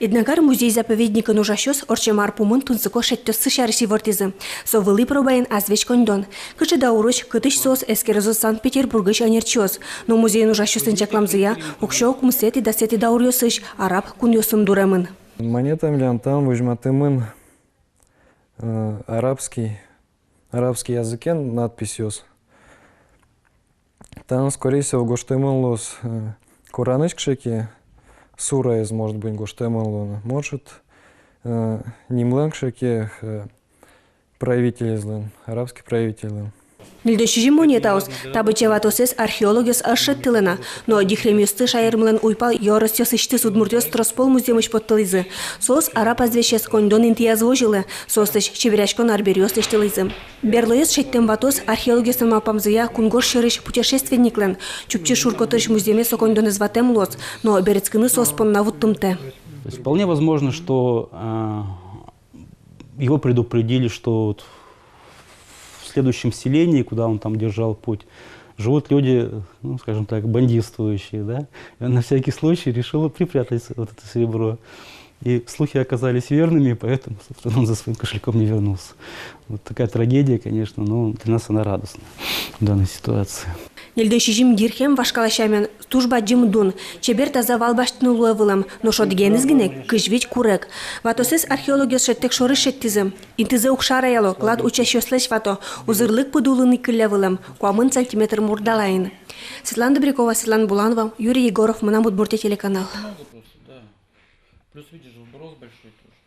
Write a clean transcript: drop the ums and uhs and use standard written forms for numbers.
Иднагар музей-заповедника нужащос орчемар пумын тунцыко шеттёссы шарыши вортизы. Совылы пробаен азвеч кондон. Кычы дауруч кытыш сос эскерезо Санкт-Петербургыч анерчос. Но музей нужащосын чакламзыя укшо кумсети да сети даурёсыш араб куньосым дуремын. Монета млянтан выжматымын арабский языкен надписёс. Там, скорее всего, гоштемылос Куранычкшеки, сура из, может быть, гоштемылона. Может, немлангшеки правитель, арабский правитель. Нильдешижи монетаус, табычеватосес археологиос ашеттылына, но дихремюсты шайырмылын уйпал йоростёс ишты судмуртёс троспол музеймыш подтылызы. Сос араб азвещес кондон интиязвожилы, состыш чебирячкон арбериос иштылызы. Берлоес шеттен ватос археологиясын мапамзыя кунгор шырыш путешественниклен, чупчи шуркотыш музейме сокондон изватем лос, но берецкыны соспон навуттымте. Вполне возможно, что его предупредили, что в следующем селении, куда он там держал путь, живут люди, ну, скажем так, бандитствующие, да? И он на всякий случай решил припрятать вот это серебро. И слухи оказались верными, поэтому, собственно, он за своим кошельком не вернулся. Вот такая трагедия, конечно, но для нас она радостная в данной ситуации. Нельдешижим дирхем вашкалашамен тужба джимдун, чебер таза валбаштыны улавылам, но шодгенізгіне кыжвич курек. Ватосыз археология шеттек шоры шеттізім. Интізі укшараяло, клад учащослеш вато, узырлык подулыны кылявылам, куамын сантиметр мурдалайын. Светлана Добрякова, Светлана Буланова, Юрий Егоров, Манамудмуртия телеканал. Плюс видишь, вброс большой тоже.